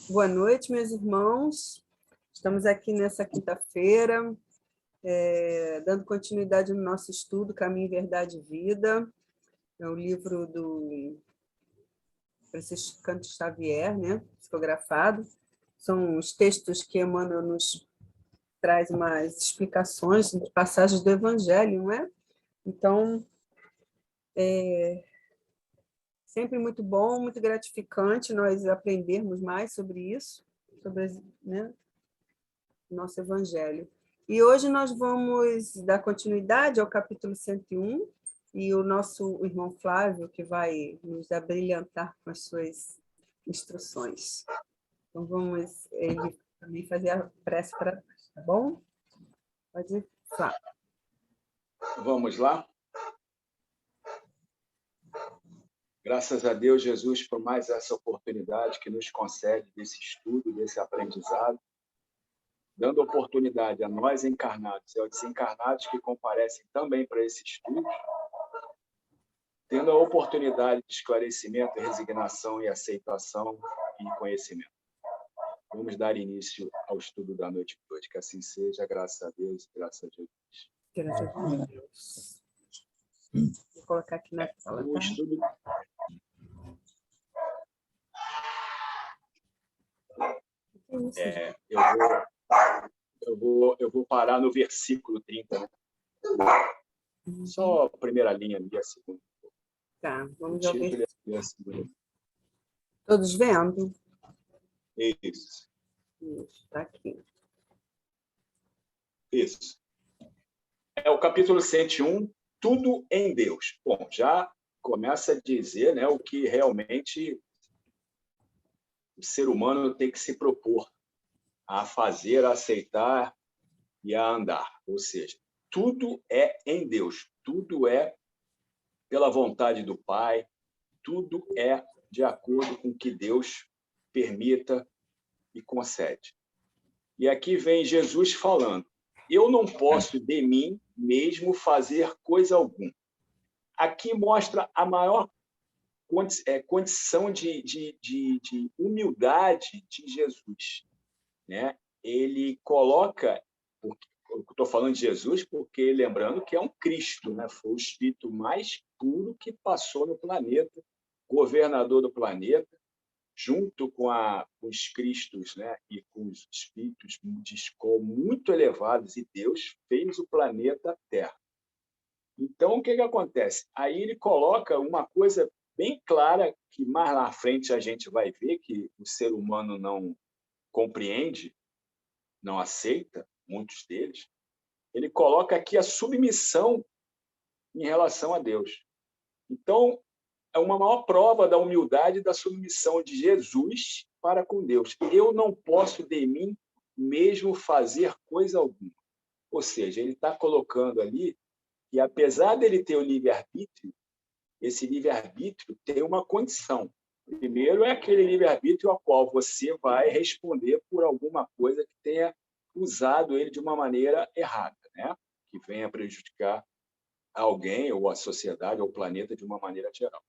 Boa noite, meus irmãos. Estamos aqui nessa quinta-feira, dando continuidade no nosso estudo Caminho, Verdade e Vida. É o livro do Francisco Xavier, né? Psicografado. São os textos que Emmanuel nos traz umas explicações de passagens do Evangelho, não é? Então, sempre muito bom, muito gratificante nós aprendermos mais sobre isso, sobre, né, o nosso Evangelho. E hoje nós vamos dar continuidade ao capítulo 101, e o nosso irmão Flávio, que vai nos abrilhantar com as suas instruções. Então, vamos ele também fazer a prece para nós, tá bom? Pode ir, Flávio. Vamos lá? Graças a Deus, Jesus, por mais essa oportunidade que nos concede desse estudo, desse aprendizado, dando oportunidade a nós encarnados e aos desencarnados que comparecem também para esse estudo, tendo a oportunidade de esclarecimento, resignação e aceitação e conhecimento. Vamos dar início ao estudo da noite de hoje. Que assim seja, graças a Deus, graças a Jesus. Graças a Deus. Vou colocar aqui na tela, O tá? estudo... Eu vou parar no versículo 30, né? Só a primeira linha ali, a segunda. Tá, vamos O ao título versículo. é a segunda. Todos vendo? Isso. Está aqui. Isso. É o capítulo 101, Tudo em Deus. Bom, já começa a dizer, né, o que realmente o ser humano tem que se propor a fazer, a aceitar e a andar. Ou seja, tudo é em Deus, tudo é pela vontade do Pai, tudo é de acordo com o que Deus permita e concede. E aqui vem Jesus falando: eu não posso de mim mesmo fazer coisa alguma. Aqui mostra a maior condição de humildade de Jesus, né? Ele coloca, eu estou falando de Jesus porque lembrando que é um Cristo, né? Foi o espírito mais puro que passou no planeta, governador do planeta, junto com os Cristos, né? E com os espíritos de escola muito elevados, e Deus fez o planeta Terra. Então, o que acontece? Aí ele coloca uma coisa bem clara, que mais lá à frente a gente vai ver que o ser humano não compreende, não aceita, muitos deles. Ele coloca aqui a submissão em relação a Deus. Então, é uma maior prova da humildade e da submissão de Jesus para com Deus. Eu não posso de mim mesmo fazer coisa alguma. Ou seja, ele está colocando ali que, apesar dele ter o livre-arbítrio, esse livre-arbítrio tem uma condição. Primeiro é aquele livre-arbítrio ao qual você vai responder por alguma coisa que tenha usado ele de uma maneira errada, né? Que venha prejudicar alguém, ou a sociedade, ou o planeta de uma maneira geral.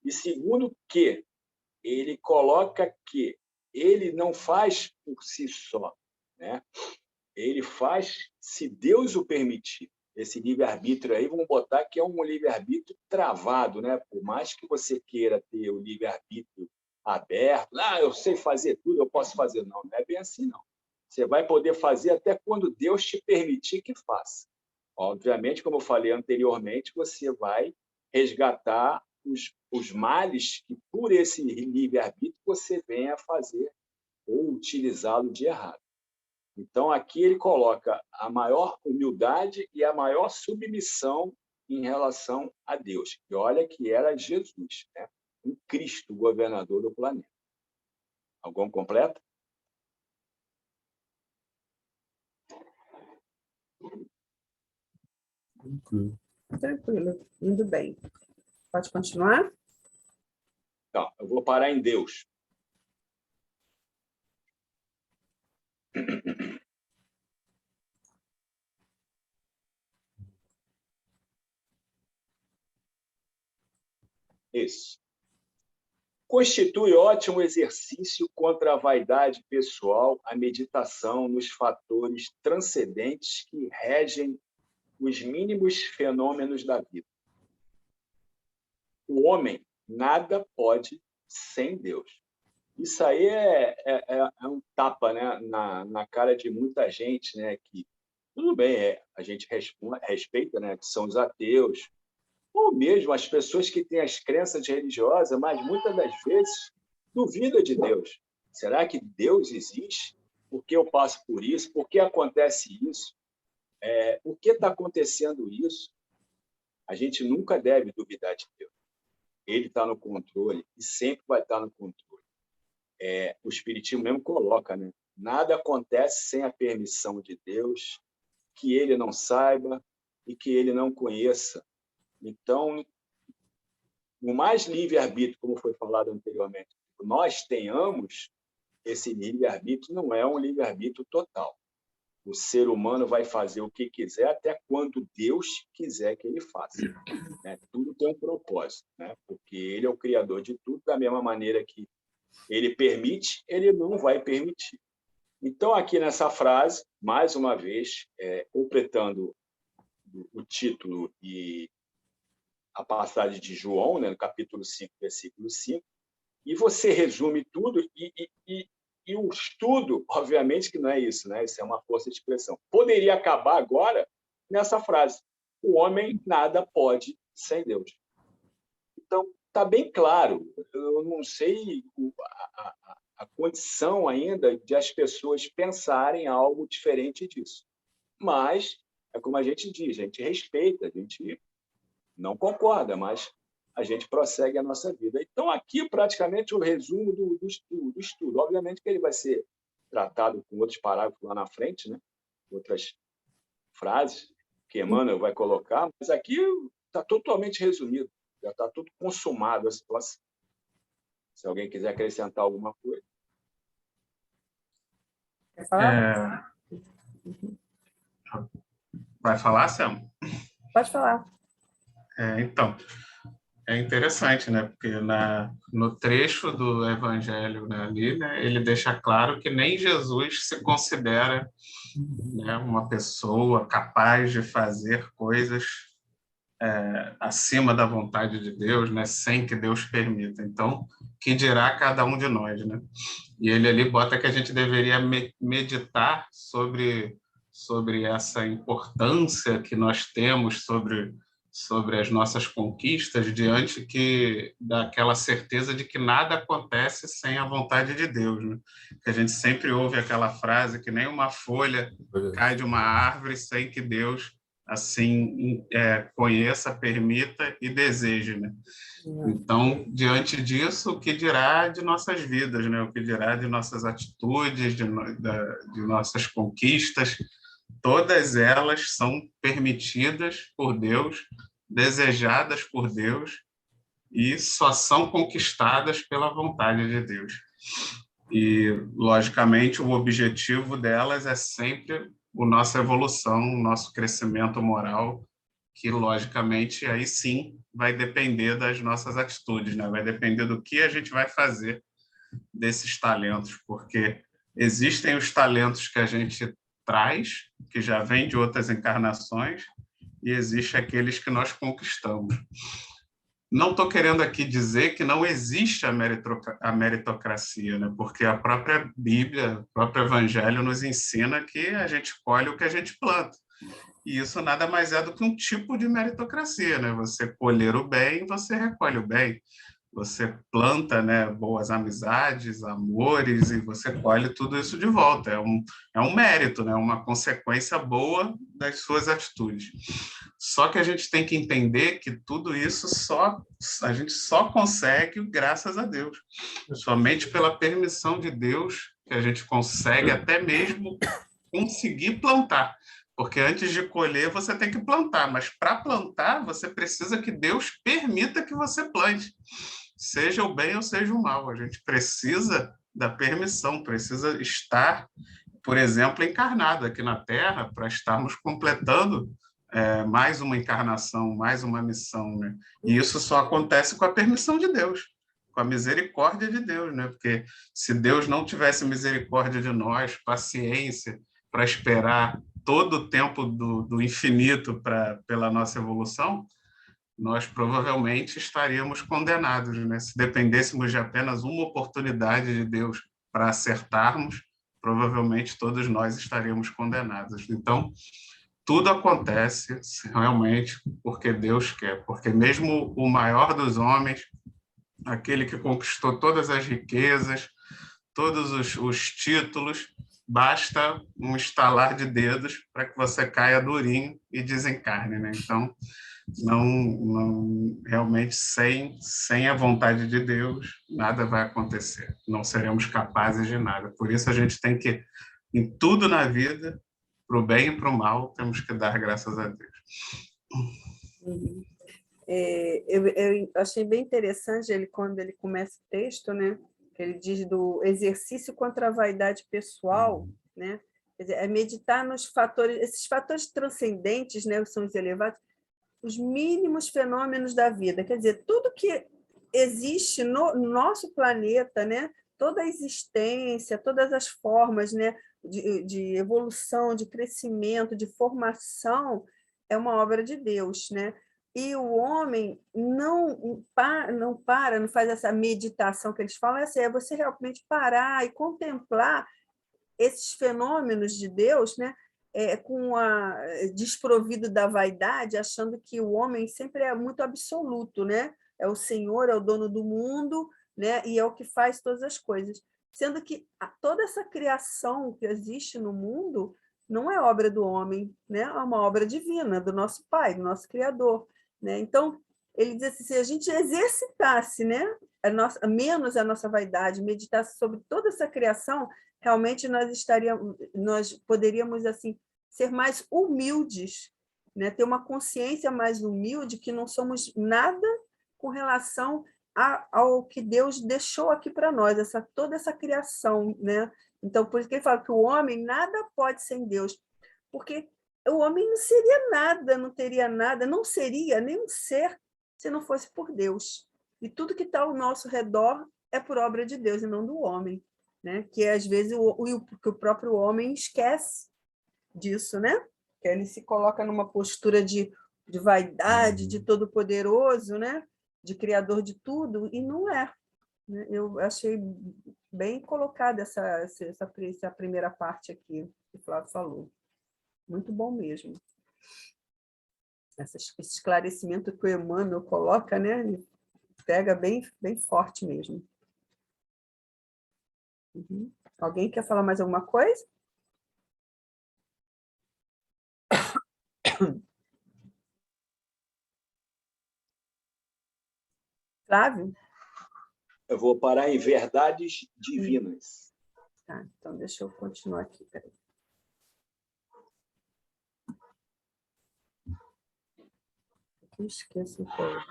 E segundo que ele coloca que ele não faz por si só, né? Ele faz se Deus o permitir. Esse livre-arbítrio aí, vamos botar que é um livre-arbítrio travado, né? Por mais que você queira ter o livre-arbítrio aberto, eu sei fazer tudo, eu posso fazer. Não, não é bem assim, não. Você vai poder fazer até quando Deus te permitir que faça. Obviamente, como eu falei anteriormente, você vai resgatar os males que, por esse livre-arbítrio, você venha a fazer ou utilizá-lo de errado. Então, aqui ele coloca a maior humildade e a maior submissão em relação a Deus. E olha que era Jesus, né? Um Cristo governador do planeta. Algum completo? Tranquilo, indo bem. Pode continuar? Então, eu vou parar em Deus. Isso. constitui ótimo exercício contra a vaidade pessoal a meditação nos fatores transcendentes que regem os mínimos fenômenos da vida. O homem nada pode sem Deus. Isso aí é um tapa, né, na cara de muita gente, né, que tudo bem, a gente respeita, né, que são os ateus, ou mesmo as pessoas que têm as crenças religiosas, mas muitas das vezes duvidam de Deus. Será que Deus existe? Por que eu passo por isso? Por que acontece isso? Por que está acontecendo isso? A gente nunca deve duvidar de Deus. Ele está no controle e sempre vai estar no controle. O Espiritismo mesmo coloca, né? Nada acontece sem a permissão de Deus, que ele não saiba e que ele não conheça. Então, o mais livre-arbítrio, como foi falado anteriormente, nós tenhamos, esse livre-arbítrio não é um livre-arbítrio total. O ser humano vai fazer o que quiser até quando Deus quiser que ele faça. Né? Tudo tem um propósito, né? Porque ele é o criador de tudo, da mesma maneira que ele permite, ele não vai permitir. Então, aqui nessa frase, mais uma vez, completando o título e a passagem de João, né, no capítulo 5, versículo 5, e você resume tudo, e o estudo, obviamente que não é isso, né? Isso é uma força de expressão. Poderia acabar agora nessa frase: o homem nada pode sem Deus. Então, está bem claro. Eu não sei a condição ainda de as pessoas pensarem algo diferente disso. Mas, é como a gente diz, a gente respeita, a gente não concorda, mas a gente prossegue a nossa vida. Então, aqui, praticamente, o resumo do estudo. Obviamente que ele vai ser tratado com outros parágrafos lá na frente, né? Outras frases que Emmanuel vai colocar, mas aqui está totalmente resumido, já está tudo consumado a situação. Se alguém quiser acrescentar alguma coisa. Quer falar? Vai falar, Sam? Pode falar. Então, é interessante, né? Porque no trecho do Evangelho, né, ali, né, ele deixa claro que nem Jesus se considera, né, uma pessoa capaz de fazer coisas acima da vontade de Deus, né, sem que Deus permita. Então, que dirá cada um de nós, né? E ele ali bota que a gente deveria meditar sobre essa importância que nós temos sobre as nossas conquistas diante daquela certeza de que nada acontece sem a vontade de Deus, né? Que a gente sempre ouve aquela frase que nem uma folha cai de uma árvore sem que Deus assim conheça, permita e deseje, né? Então, diante disso, o que dirá de nossas vidas, né? O que dirá de nossas atitudes, de nossas conquistas? Todas elas são permitidas por Deus, desejadas por Deus e só são conquistadas pela vontade de Deus. E, logicamente, o objetivo delas é sempre a nossa evolução, o nosso crescimento moral, que, logicamente, aí sim vai depender das nossas atitudes, né? Vai depender do que a gente vai fazer desses talentos, porque existem os talentos que a gente traz, que já vêm de outras encarnações, e existem aqueles que nós conquistamos. Não estou querendo aqui dizer que não existe a meritocracia, né? Porque a própria Bíblia, o próprio Evangelho nos ensina que a gente colhe o que a gente planta. E isso nada mais é do que um tipo de meritocracia, né? Você colher o bem, você recolhe o bem. Você planta, né, boas amizades, amores, e você colhe tudo isso de volta. É um mérito, né? Uma consequência boa das suas atitudes. Só que a gente tem que entender que tudo isso a gente só consegue graças a Deus. Somente pela permissão de Deus que a gente consegue até mesmo conseguir plantar. Porque antes de colher, você tem que plantar. Mas para plantar, você precisa que Deus permita que você plante. Seja o bem ou seja o mal. A gente precisa da permissão, precisa estar, por exemplo, encarnado aqui na Terra para estarmos completando mais uma encarnação, mais uma missão, né? E isso só acontece com a permissão de Deus. com a misericórdia de Deus, né? Porque se Deus não tivesse misericórdia de nós, paciência para esperar todo o tempo do infinito pela nossa evolução, nós provavelmente estaríamos condenados, né? Se dependêssemos de apenas uma oportunidade de Deus para acertarmos, provavelmente todos nós estaríamos condenados. Então, tudo acontece realmente porque Deus quer, porque mesmo o maior dos homens, aquele que conquistou todas as riquezas, todos os títulos, basta um estalar de dedos para que você caia durinho e desencarne, né? Então, não realmente sem a vontade de Deus, nada vai acontecer. Não seremos capazes de nada. Por isso a gente tem que, em tudo na vida, para o bem e para o mal, temos que dar graças a Deus. Uhum. Eu achei bem interessante quando ele começa o texto, né? Que ele diz do exercício contra a vaidade pessoal, né? Quer dizer, é meditar nos fatores, esses fatores transcendentes, né? São os elevados, os mínimos fenômenos da vida. Quer dizer, tudo que existe no nosso planeta, né? Toda a existência, todas as formas, né? de evolução, de crescimento, de formação, é uma obra de Deus, né? E o homem não faz essa meditação que eles falam, é você realmente parar e contemplar esses fenômenos de Deus, né? Desprovido da vaidade, achando que o homem sempre é muito absoluto, né? É o Senhor, é o dono do mundo, né? E é o que faz todas as coisas. Sendo que toda essa criação que existe no mundo não é obra do homem, né? É uma obra divina, do nosso Pai, do nosso Criador, né? Então, ele diz assim, se a gente exercitasse, né? Menos a nossa vaidade, meditasse sobre toda essa criação, realmente nós poderíamos assim ser mais humildes, né? Ter uma consciência mais humilde que não somos nada com relação ao que Deus deixou aqui para nós, toda essa criação, né? Então, por isso que ele fala que o homem nada pode sem Deus, porque o homem não seria nada, não teria nada, não seria nenhum ser se não fosse por Deus. E tudo que está ao nosso redor é por obra de Deus e não do homem, né? Que às vezes o próprio homem esquece disso, né? Que ele se coloca numa postura de vaidade, de todo-poderoso, né? De criador de tudo, e não é. Né? Eu achei bem colocada essa primeira parte aqui que o Flávio falou. Muito bom mesmo. Esse esclarecimento que o Emmanuel coloca, né? Ele pega bem, bem forte mesmo. Uhum. Alguém quer falar mais alguma coisa? Flávio? Eu vou parar em verdades divinas. Tá, então deixa eu continuar aqui. Peraí. Eu esqueço um pouco.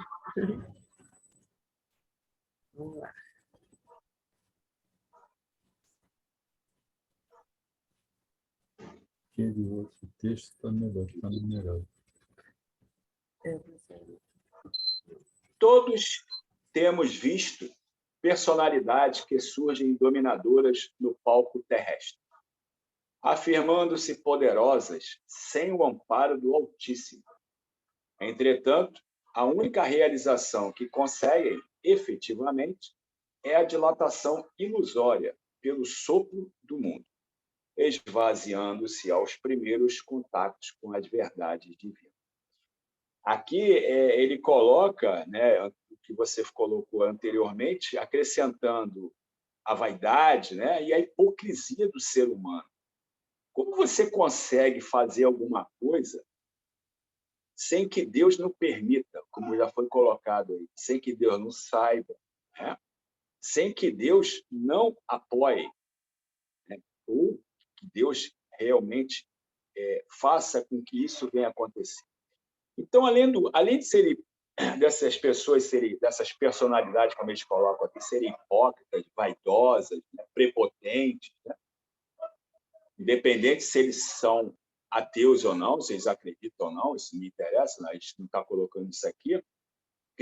Vamos lá. Aquele outro texto está melhor, está numerado. Todos temos visto personalidades que surgem dominadoras no palco terrestre, afirmando-se poderosas sem o amparo do Altíssimo. Entretanto, a única realização que conseguem efetivamente é a dilatação ilusória pelo sopro do mundo, esvaziando-se aos primeiros contatos com as verdades divinas. Aqui ele coloca, né, o que você colocou anteriormente, acrescentando a vaidade, né, e a hipocrisia do ser humano. Como você consegue fazer alguma coisa sem que Deus não permita, como já foi colocado aí, sem que Deus não saiba, né? Sem que Deus não apoie, né? Ou que Deus realmente faça com que isso venha acontecer. Então, além de serem dessas pessoas dessas personalidades, como eles colocam aqui, serem hipócritas, vaidosas, né? Prepotentes, né? Independente se eles são ateus ou não, se eles acreditam ou não, isso não me interessa, né? A gente não está colocando isso aqui. O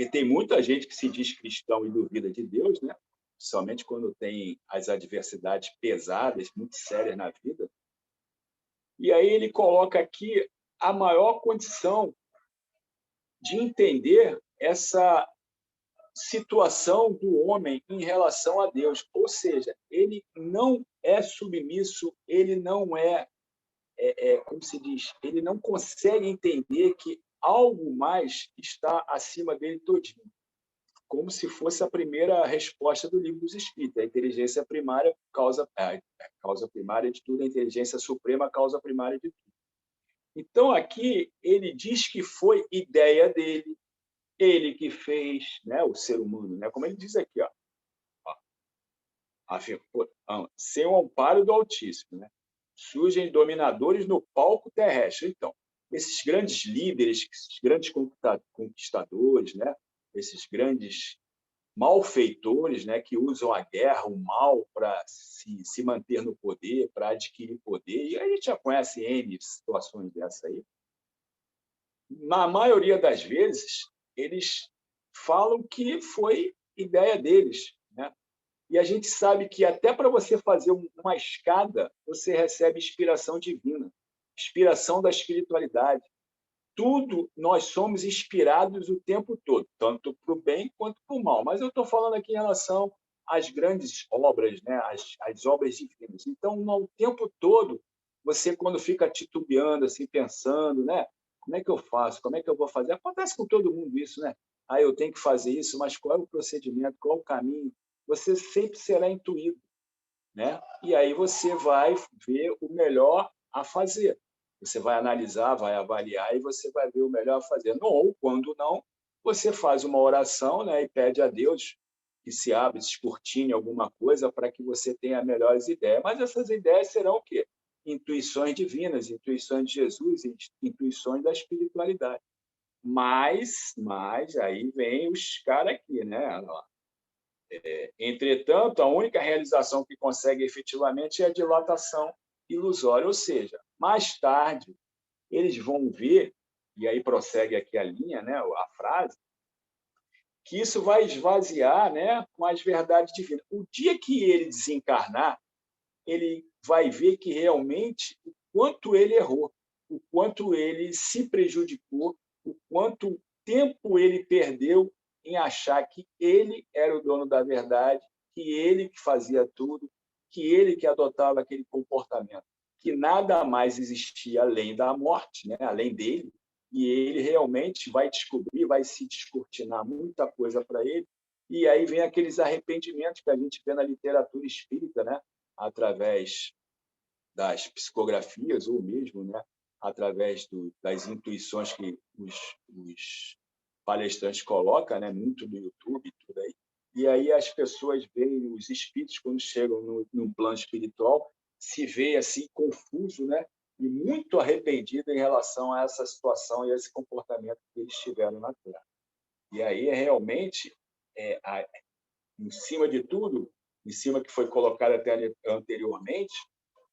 Porque tem muita gente que se diz cristão e duvida de Deus, né? Somente quando tem as adversidades pesadas, muito sérias na vida. E aí ele coloca aqui a maior condição de entender essa situação do homem em relação a Deus. Ou seja, ele não é submisso, ele não como se diz, ele não consegue entender que algo mais está acima dele todinho. Como se fosse a primeira resposta do Livro dos Espíritos. A inteligência primária, causa primária de tudo, a inteligência suprema, causa primária de tudo. Então, aqui, ele diz que foi ideia dele, ele que fez, né, o ser humano, né? Como ele diz aqui, sem o amparo do Altíssimo, né? Surgem dominadores no palco terrestre. Então, esses grandes líderes, esses grandes conquistadores, né? Esses grandes malfeitores, né? Que usam a guerra, o mal, para se manter no poder, para adquirir poder. E a gente já conhece N situações dessa aí. Na maioria das vezes, eles falam que foi ideia deles, né? E a gente sabe que até para você fazer uma escada, você recebe inspiração divina, inspiração da espiritualidade. Tudo nós somos inspirados o tempo todo, tanto para o bem quanto para o mal. Mas eu estou falando aqui em relação às grandes obras, né? As obras divinas. Então, o tempo todo, você, quando fica titubeando, assim, pensando, né? Como é que eu faço? Como é que eu vou fazer? Acontece com todo mundo isso, né? Eu tenho que fazer isso, mas qual é o procedimento? Qual é o caminho? Você sempre será intuído, né? E aí você vai ver o melhor a fazer. Você vai analisar, vai avaliar e você vai ver o melhor a fazer. Ou, quando não, você faz uma oração, né, e pede a Deus que se abra, descortine alguma coisa para que você tenha melhores ideias. Mas essas ideias serão o quê? Intuições divinas, intuições de Jesus, intuições da espiritualidade. Mas aí vem os caras aqui, né? Entretanto, a única realização que consegue efetivamente é a dilatação ilusória, ou seja, mais tarde eles vão ver, e aí prossegue aqui a linha, né, a frase, que isso vai esvaziar, né, com as verdades divinas. O dia que ele desencarnar, ele vai ver que realmente o quanto ele errou, o quanto ele se prejudicou, o quanto tempo ele perdeu em achar que ele era o dono da verdade, que ele que fazia tudo, que ele que adotava aquele comportamento, que nada mais existia além da morte, né? Além dele, e ele realmente vai descobrir, vai se descortinar muita coisa para ele, e aí vem aqueles arrependimentos que a gente vê na literatura espírita, né? Através das psicografias ou mesmo, né? Através das intuições que os palestrantes colocam, né? Muito no YouTube e tudo aí. E aí as pessoas veem os espíritos, quando chegam no plano espiritual, se vê assim confuso, né? E muito arrependido em relação a essa situação e a esse comportamento que eles tiveram na Terra. E aí realmente, em cima de tudo, em cima que foi colocado até anteriormente,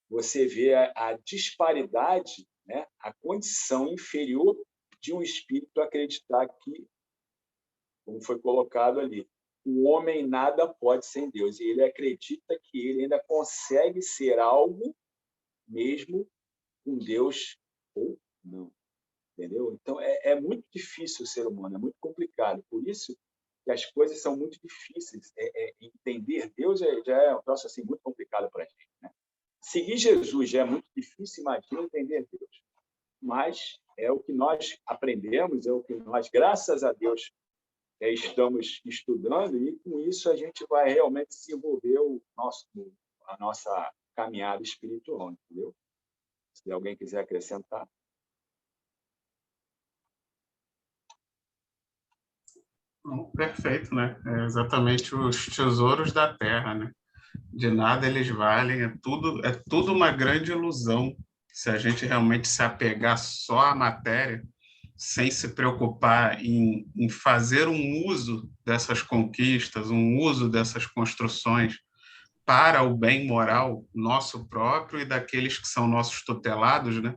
você vê a disparidade, né? A condição inferior de um espírito acreditar que, como foi colocado ali, o homem nada pode sem Deus. E ele acredita que ele ainda consegue ser algo mesmo com Deus ou não. Entendeu? Então, é muito difícil o ser humano, é muito complicado. Por isso que as coisas são muito difíceis. Entender Deus já é um troço assim, muito complicado para a gente, né? Seguir Jesus já é muito difícil, imagina entender Deus. Mas é o que nós aprendemos, é o que nós, graças a Deus, estamos estudando, e com isso a gente vai realmente desenvolver a nossa caminhada espiritual, entendeu? Se alguém quiser acrescentar. Perfeito, né? É exatamente os tesouros da terra, né? De nada eles valem, é tudo uma grande ilusão. Se a gente realmente se apegar só à matéria, sem se preocupar em fazer um uso dessas conquistas, um uso dessas construções para o bem moral nosso próprio e daqueles que são nossos tutelados, né?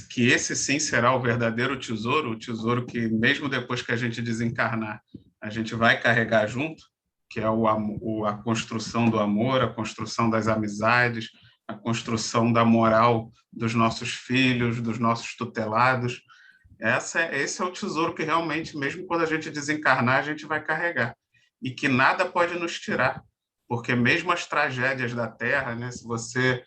que esse sim será o verdadeiro tesouro, o tesouro que, mesmo depois que a gente desencarnar, a gente vai carregar junto, que é a construção do amor, a construção das amizades, a construção da moral dos nossos filhos, dos nossos tutelados. Esse é o tesouro que realmente, mesmo quando a gente desencarnar, a gente vai carregar. E que nada pode nos tirar, porque mesmo as tragédias da Terra, né, se você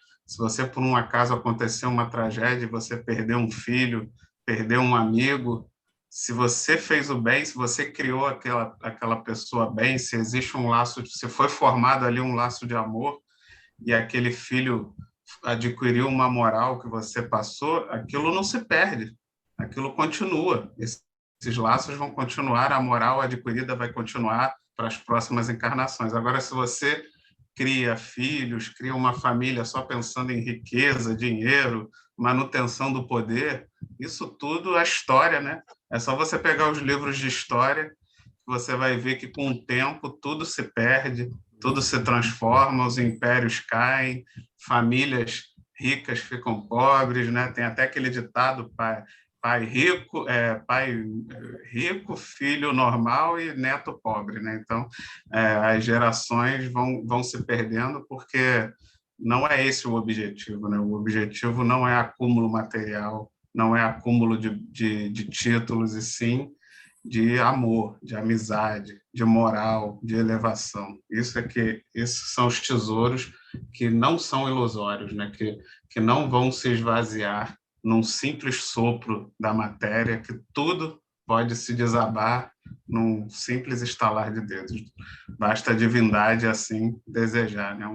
por um acaso aconteceu uma tragédia e você perdeu um filho, perdeu um amigo, se você fez o bem, se você criou aquela pessoa bem, se existe um laço, se foi formado ali um laço de amor e aquele filho adquiriu uma moral que você passou, aquilo não se perde, aquilo continua. Esses laços vão continuar, a moral adquirida vai continuar para as próximas encarnações. Agora, se você cria filhos, cria uma família só pensando em riqueza, dinheiro, manutenção do poder, isso tudo é história, né? É só você pegar os livros de história, você vai ver que com o tempo tudo se perde, tudo se transforma, os impérios caem, famílias ricas ficam pobres, né? Tem até aquele ditado, pai rico, filho normal e neto pobre, né? Então, as gerações vão se perdendo porque não é esse o objetivo, né? O objetivo não é acúmulo material, não é acúmulo de títulos, e sim de amor, de amizade, de moral, de elevação. Esses são os tesouros que não são ilusórios, né? Que não vão se esvaziar num simples sopro da matéria, que tudo pode se desabar num simples estalar de dedos. Basta a divindade assim desejar, né?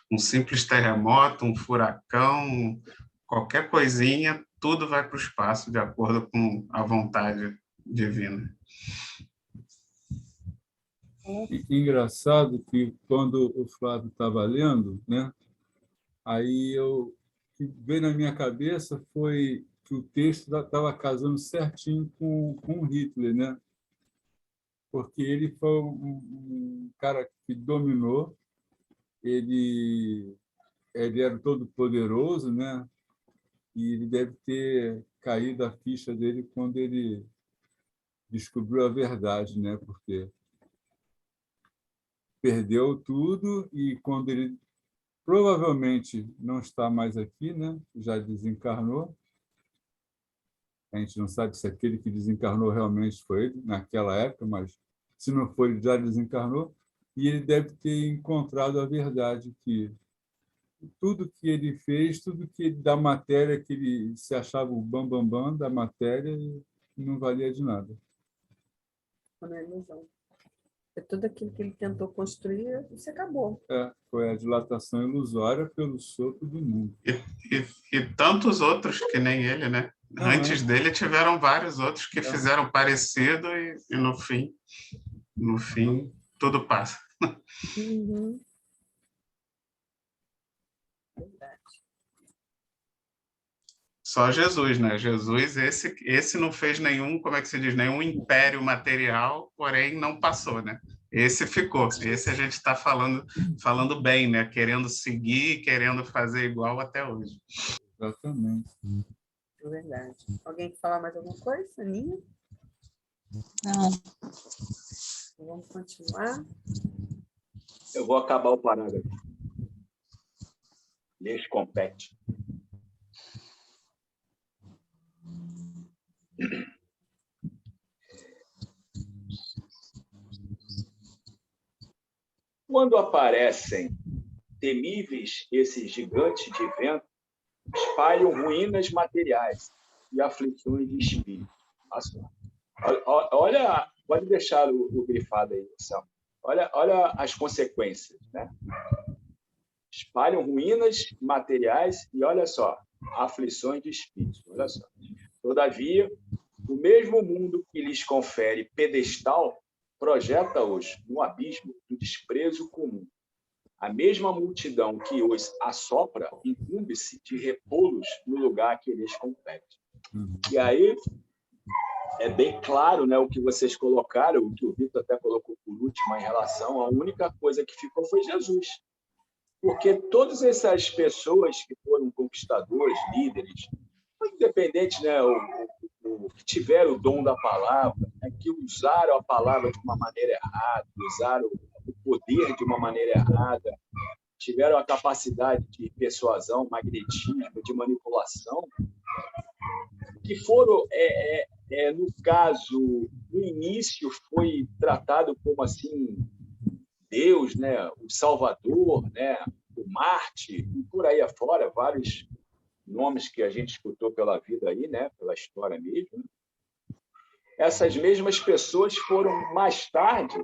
Um simples terremoto, um furacão, qualquer coisinha, tudo vai para o espaço de acordo com a vontade divina. Engraçado que quando o Flávio estava lendo, né, aí o que veio na minha cabeça foi que o texto estava casando certinho com Hitler, né? Porque ele foi um cara que dominou, ele era todo poderoso, né? E ele deve ter caído a ficha dele quando ele descobriu a verdade, né? Porque perdeu tudo e quando ele provavelmente não está mais aqui, né? Já desencarnou. A gente não sabe se aquele que desencarnou realmente foi ele naquela época, mas se não foi, ele já desencarnou. E ele deve ter encontrado a verdade, que tudo que ele fez, tudo que da matéria, que ele se achava o bambambam da matéria, não valia de nada. Não é ilusão. Tudo aquilo que ele tentou construir, isso acabou. Foi a dilatação ilusória pelo sopro do mundo. E tantos outros que nem ele, né? Antes dele tiveram vários outros que fizeram parecido e no fim, tudo passa. Uhum. Verdade. Só Jesus, né? Jesus, esse não fez nenhum, como é que se diz, nenhum império material, porém não passou, né? Esse ficou. Esse a gente está falando bem, né? Querendo seguir, querendo fazer igual até hoje. Exatamente. É verdade. Alguém quer falar mais alguma coisa? Aninha? Não. Vamos continuar. Eu vou acabar o parágrafo. Lhes compete. Quando aparecem temíveis esses gigantes de vento, espalham ruínas materiais e aflições de espírito. Olha, pode deixar o grifado aí, Sam. Olha as consequências, né? Espalham ruínas materiais e, olha só, aflições de espírito. Olha só. Todavia, o mesmo mundo que lhes confere pedestal projeta-os no abismo do desprezo comum. A mesma multidão que os assopra incumbe-se de repô-los no lugar que lhes compete. E aí é bem claro, né, o que vocês colocaram, o que o Vitor até colocou por último em relação, a única coisa que ficou foi Jesus. Porque todas essas pessoas que foram conquistadores, líderes, independente, né, que tiveram o dom da palavra, né, que usaram a palavra de uma maneira errada, usaram o poder de uma maneira errada, tiveram a capacidade de persuasão, magnetismo, de manipulação, que foram, no caso, no início foi tratado como assim Deus, né, o Salvador, né, o Marte, e por aí afora, vários nomes que a gente escutou pela vida aí, né, pela história mesmo. Né? Essas mesmas pessoas foram mais tarde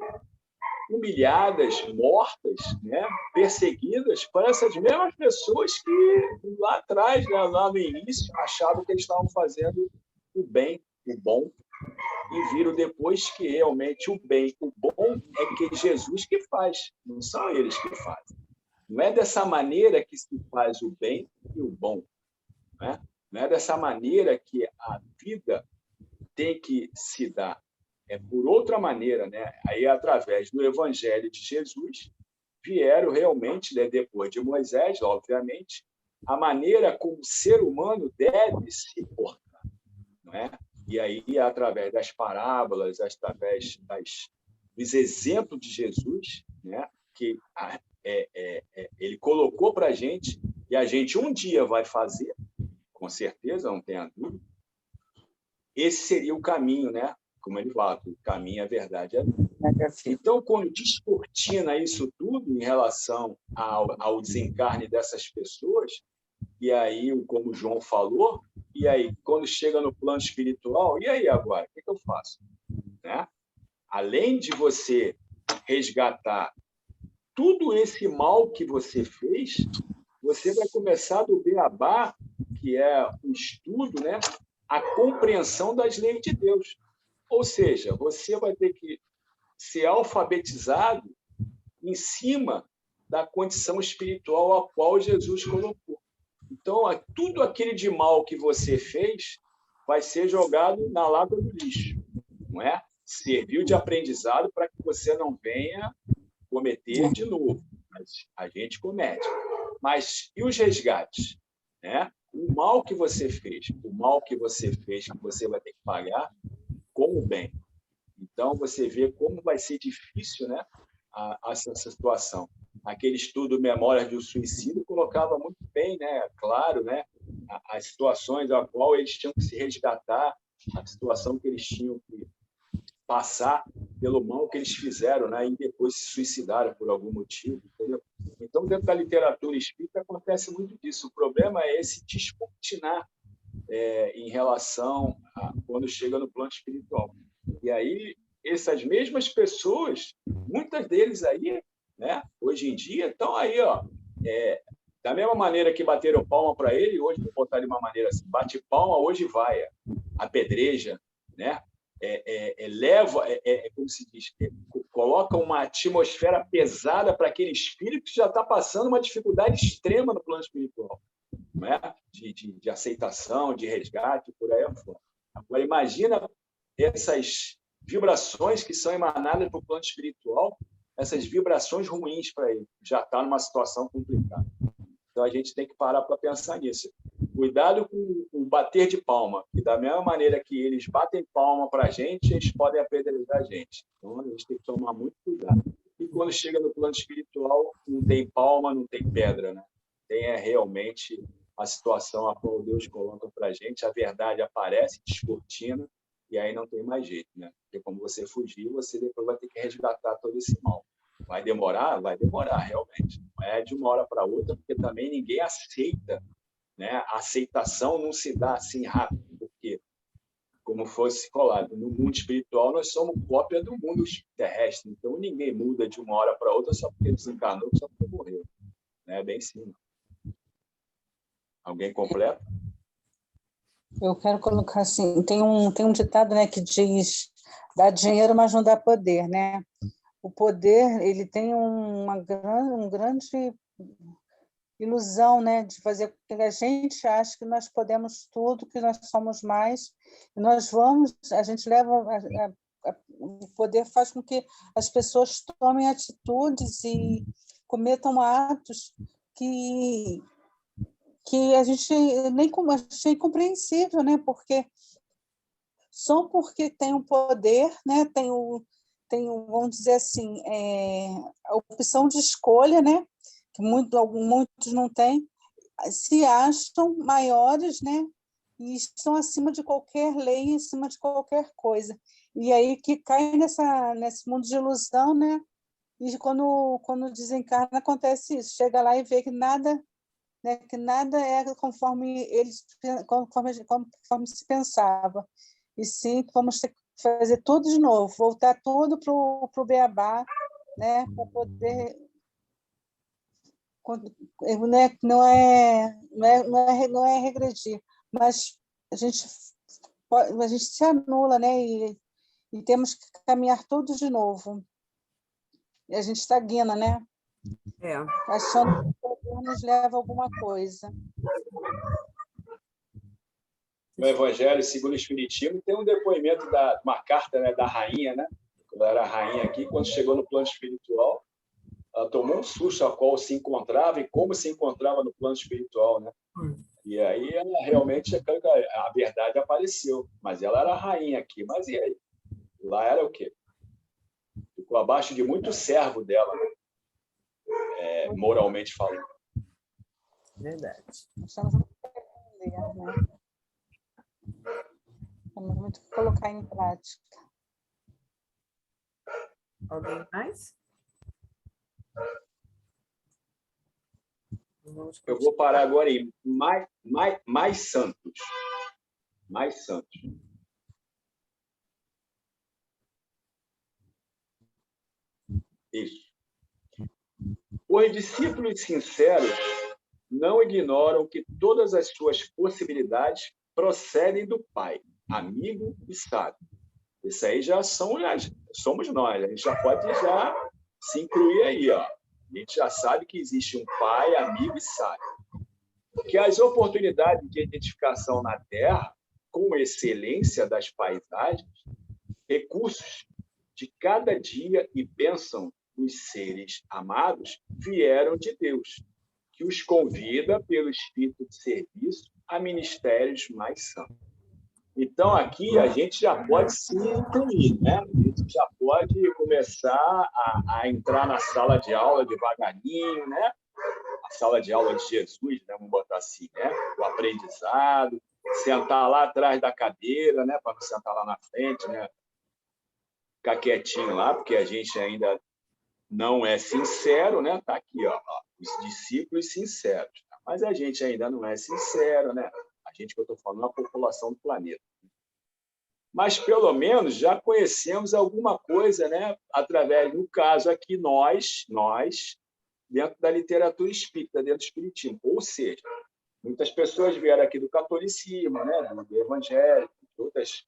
humilhadas, mortas, né, perseguidas por essas mesmas pessoas que lá atrás, né, lá no início, achavam que eles estavam fazendo o bem, o bom, e viram depois que realmente o bem, o bom é que Jesus que faz, não são eles que fazem. Não é dessa maneira que se faz o bem e o bom. Né? Não é dessa maneira que a vida tem que se dar. É por outra maneira, né? Aí, através do Evangelho de Jesus, vieram realmente, né, depois de Moisés, obviamente, a maneira como o ser humano deve se portar. Não é? E aí, através das parábolas, através dos exemplos de Jesus, né, que ele colocou para a gente, e a gente um dia vai fazer, com certeza, não tenha dúvida, esse seria o caminho, né? Como ele fala, o caminho, a verdade é a vida. Então, quando descortina isso tudo em relação ao desencarne dessas pessoas, e aí, como o João falou, e aí, quando chega no plano espiritual, e aí agora? O que eu faço? Né? Além de você resgatar tudo esse mal que você fez, você vai começar do beabá, que é o estudo, né? A compreensão das leis de Deus. Ou seja, você vai ter que ser alfabetizado em cima da condição espiritual a qual Jesus colocou. Então, tudo aquele de mal que você fez vai ser jogado na lata do lixo, não é? Serviu de aprendizado para que você não venha cometer de novo. Mas a gente comete. Mas e os resgates? Né? O mal que você fez, que você vai ter que pagar com o bem. Então, você vê como vai ser difícil, né, essa situação. Aquele estudo Memórias do Suicídio colocava muito bem, né, claro, né, as situações a qual eles tinham que se resgatar, a situação que eles tinham que passar pelo mal que eles fizeram, né, e depois se suicidaram por algum motivo. Entendeu? Então, dentro da literatura espírita, acontece muito disso. O problema é esse descortinar em relação a quando chega no plano espiritual. E aí, essas mesmas pessoas, muitas deles aí, né, hoje em dia, estão aí, ó, da mesma maneira que bateram palma para ele, hoje, vou botar de uma maneira assim, bate palma, hoje vai, apedreja, né? Leva, como se diz, coloca uma atmosfera pesada para aquele espírito que já está passando uma dificuldade extrema no plano espiritual, não é? de aceitação, de resgate, por aí afora. Agora, imagina essas vibrações que são emanadas do plano espiritual, essas vibrações ruins para ele, já está numa situação complicada. Então, a gente tem que parar para pensar nisso. Cuidado com o bater de palma, que da mesma maneira que eles batem palma para a gente, eles podem apedrejar a gente. Então, a gente tem que tomar muito cuidado. E quando chega no plano espiritual, não tem palma, não tem pedra, né? Tem realmente a situação a qual Deus coloca para a gente, a verdade aparece, descortina, e aí não tem mais jeito, né? Porque como você fugiu, você depois vai ter que resgatar todo esse mal. Vai demorar? Vai demorar, realmente. Não é de uma hora para outra, porque também ninguém aceita, né? A aceitação não se dá assim rápido, porque, como fosse colado, no mundo espiritual nós somos cópia do mundo terrestre, então ninguém muda de uma hora para outra só porque desencarnou, só porque morreu. É bem simples. Alguém completa? Eu quero colocar assim, tem um ditado, né, que diz, dá dinheiro, mas não dá poder, né? O poder, ele tem uma grande ilusão, né, de fazer com que a gente ache que nós podemos tudo, que nós somos mais, e a gente leva, o poder faz com que as pessoas tomem atitudes e cometam atos que que a gente nem achei incompreensível, né? Porque só porque tem um poder, né? Vamos dizer assim, a opção de escolha, né? Que muitos não têm, se acham maiores, né? E estão acima de qualquer lei, acima de qualquer coisa. E aí que cai nesse mundo de ilusão, né? E quando desencarna, acontece isso. Chega lá e vê que nada, né? Que nada é conforme se pensava. E sim, vamos ter que fazer tudo de novo, voltar tudo para o beabá, né? Para poder... Não é regredir, mas a gente se anula, né? E temos que caminhar tudo de novo. E a gente estagna, né? Achando que o poder nos leva a alguma coisa. No Evangelho segundo o Espiritismo tem um depoimento uma carta, né, da rainha, né? Quando ela era rainha aqui, quando chegou no plano espiritual, ela tomou um susto a qual se encontrava e como se encontrava no plano espiritual, né? E aí ela realmente, a verdade apareceu, mas ela era rainha aqui, mas e aí? Lá era o quê? Ficou abaixo de muito servo dela, né? Moralmente falando. Verdade. Estamos muito a aprender, né? Temos muito que colocar em prática. Alguém mais? Eu vou parar agora em mais santos. Mais santos. Isso. Os discípulos sinceros não ignoram que todas as suas possibilidades procedem do Pai, amigo e sábio. Isso aí já somos nós. A gente já pode se incluir aí. Ó. A gente já sabe que existe um Pai, amigo e sábio. Que as oportunidades de identificação na Terra, com excelência das paisagens, recursos de cada dia e bênção dos seres amados, vieram de Deus, que os convida pelo espírito de serviço a ministérios mais santos. Então, aqui a gente já pode se incluir, né? A gente já pode começar a entrar na sala de aula devagarinho, né? A sala de aula de Jesus, né? Vamos botar assim, né? O aprendizado, sentar lá atrás da cadeira, né? Para não sentar lá na frente, né? Ficar quietinho lá, porque a gente ainda não é sincero, né? Tá aqui, ó, os discípulos sinceros. Mas a gente ainda não é sincero, né? A gente que eu estou falando, a população do planeta. Mas, pelo menos, já conhecemos alguma coisa, né? Através, no caso aqui, nós, dentro da literatura espírita, dentro do espiritismo. Ou seja, muitas pessoas vieram aqui do catolicismo, né? Do evangelho, de outras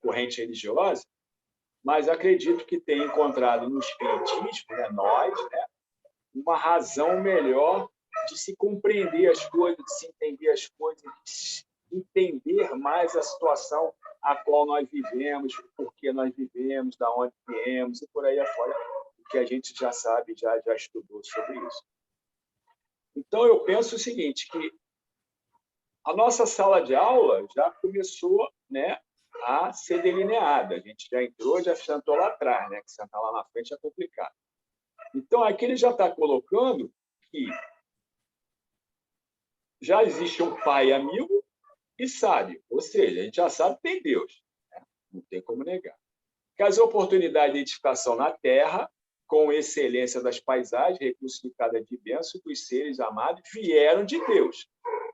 correntes religiosas, mas acredito que tenha encontrado no espiritismo, né? Nós, né? Uma razão melhor de se compreender as coisas, de se entender as coisas, de entender mais a situação a qual nós vivemos, por que nós vivemos, da onde viemos e por aí afora, o que a gente já sabe, já estudou sobre isso. Então, eu penso o seguinte, que a nossa sala de aula já começou, né, a ser delineada. A gente já entrou, já sentou lá atrás, né, que sentar lá na frente é complicado. Então, aqui ele já está colocando que já existe um pai amigo e sábio, ou seja, a gente já sabe que tem Deus, né? Não tem como negar. Que as oportunidades de edificação na Terra, com excelência das paisagens, recursos de cada de bênção dos seres amados, vieram de Deus.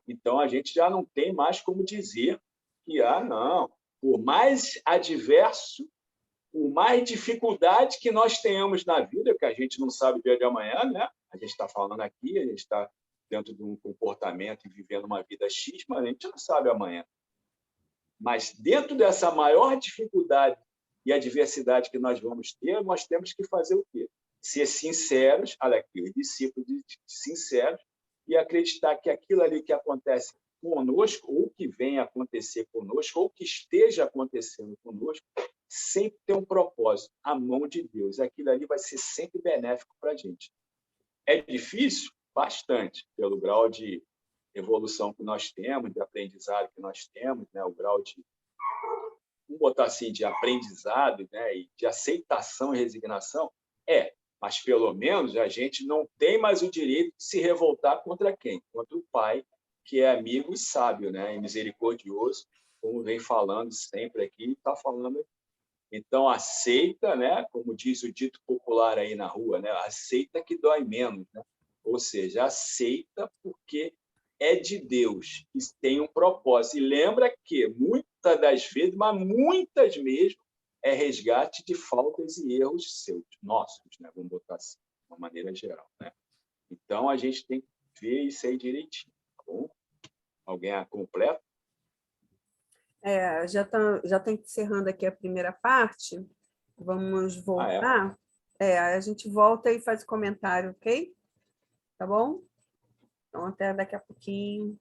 Então, a gente já não tem mais como dizer que, não, por mais adverso, por mais dificuldade que nós tenhamos na vida, que a gente não sabe o dia de amanhã, né? A gente está falando aqui, a gente está dentro de um comportamento e vivendo uma vida X, mas a gente não sabe amanhã. Mas dentro dessa maior dificuldade e adversidade que nós vamos ter, nós temos que fazer o quê? Ser sinceros, olha aqui, os discípulos sinceros, e acreditar que aquilo ali que acontece conosco, ou que vem a acontecer conosco, ou que esteja acontecendo conosco, sempre tem um propósito, a mão de Deus. Aquilo ali vai ser sempre benéfico para a gente. É difícil? Bastante, pelo grau de evolução que nós temos, de aprendizado que nós temos, né? O grau de, vamos botar assim, de aprendizado, né? E de aceitação e resignação, mas pelo menos a gente não tem mais o direito de se revoltar contra quem? Contra o Pai, que é amigo e sábio, né? E misericordioso, como vem falando sempre aqui, está falando aqui. Então, aceita, né? Como diz o dito popular aí na rua, né? Aceita que dói menos, né? Ou seja, aceita porque é de Deus e tem um propósito. E lembra que muitas das vezes, mas muitas mesmo, é resgate de faltas e erros seus, nossos, né? Vamos botar assim, de uma maneira geral, né? Então, a gente tem que ver isso aí direitinho, tá bom? Alguém completa? Já tá encerrando aqui a primeira parte. Vamos voltar. A gente volta e faz comentário, ok? Tá bom? Então, até daqui a pouquinho.